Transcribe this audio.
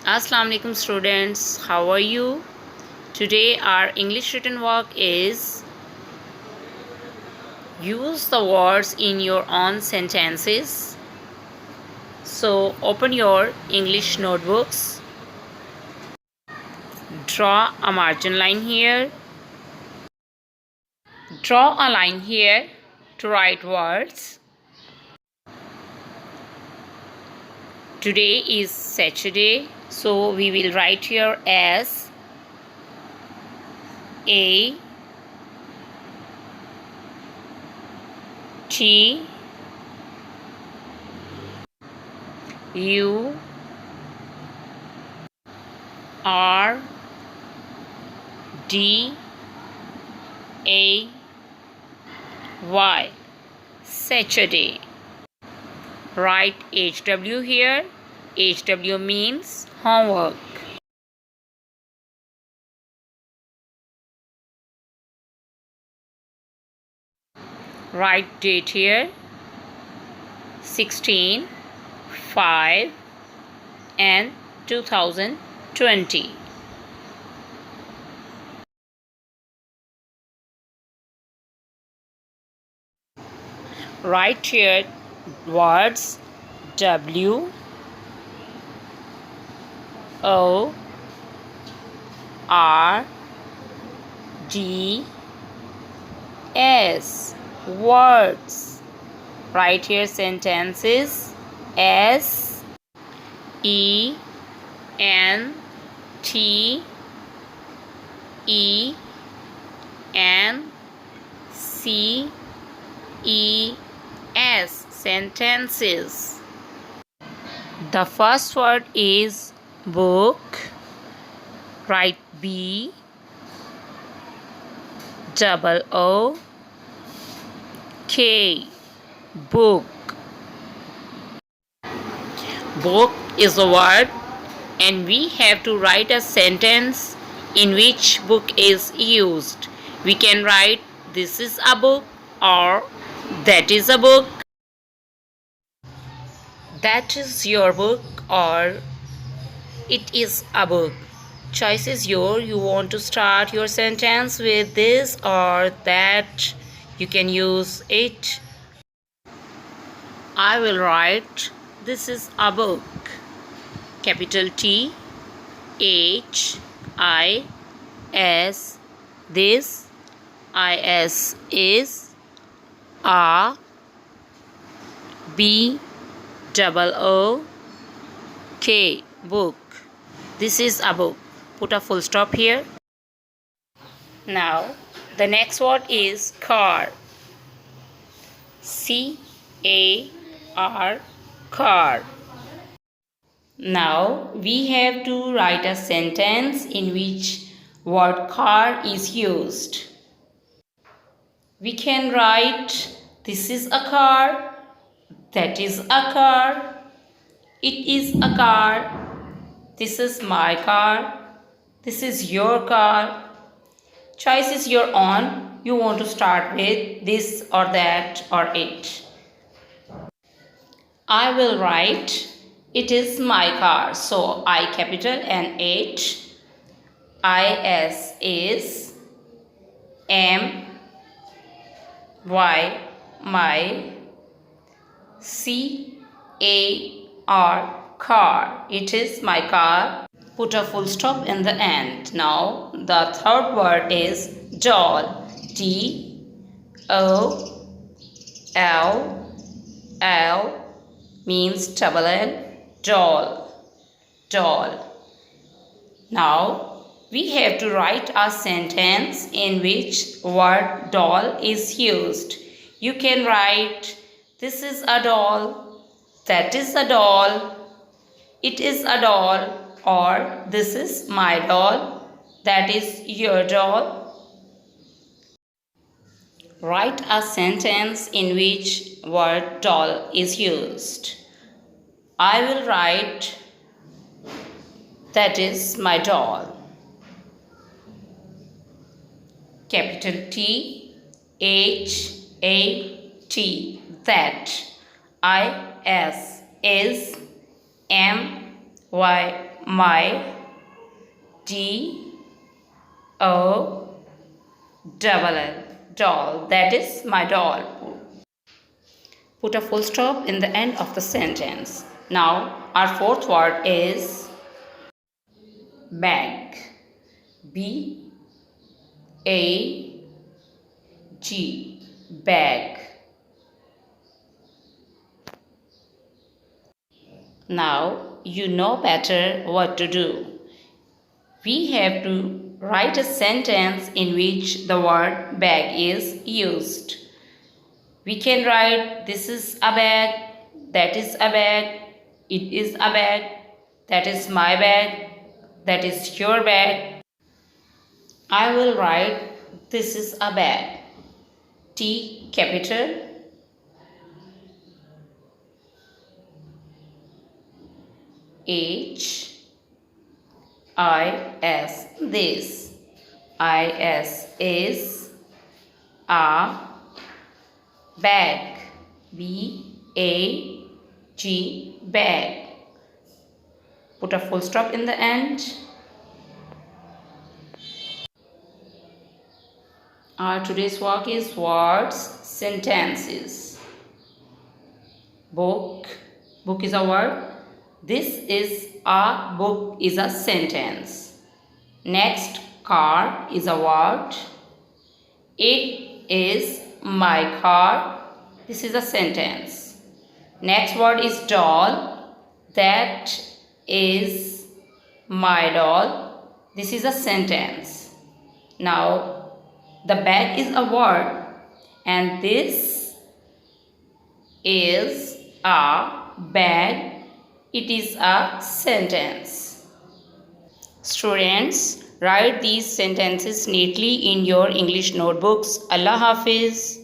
Assalamu alaikum students, how are you? Today our English written work is use the words in your own sentences. So open your English notebooks. Draw a margin line here. Draw a line here to write words. Today is Saturday, so we will write here as A T U R D A Y Saturday. Write HW here. HW means homework. Write date here. 16/5 and 2020. Write here words W O R D S words. Write here sentences S E N T E N C E S sentences. The first word is book. Write B double O K book. Book is a word and we have to write a sentence in which book is used. We can write this is a book or that is a book. That is your book or it is a book. Choice is yours. You want to start your sentence with this or that. You can use it. I will write this is a book. Capital T H I S. This IS is a B double O K book. This is a book. Put a full stop here. Now the next word is car. CAR car. Now we have to write a sentence in which word car is used. We can write this is a car, that is a car, it is a car, this is my car, this is your car. Choice is your own. You want to start with this or that or it. I will write it is my car. So I capital and H. IS is M Y my CAR car. It is my car. Put a full stop in the end. Now the third word is doll. DOLL means double L. Doll. Now we have to write a sentence in which word doll is used. You can write this is a doll, that is a doll, it is a doll, or this is my doll, that is your doll. Write a sentence in which word doll is used. I will write that is my doll. Capital T H A T that. IS is M Y my D O double L doll. That is my doll. Put a full stop in the end of the sentence. Now our fourth word is bag. B A G bag. Now you know better what to do. We have to write a sentence in which the word bag is used. We can write this is a bag, that is a bag, it is a bag, that is my bag, that is your bag. I will write this is a bag. T capital, H I S this. I S is a bag. B A G bag. Put a full stop in the end. Our today's work is words, sentences. Book. Book is a word. This is a book is a sentence. Next, car is a word. It is my car. This is a sentence. Next word is doll. That is my doll. This is a sentence. Now, the bag is a word and this is a bag. It is a sentence. Students, write these sentences neatly in your English notebooks. Allah Hafiz.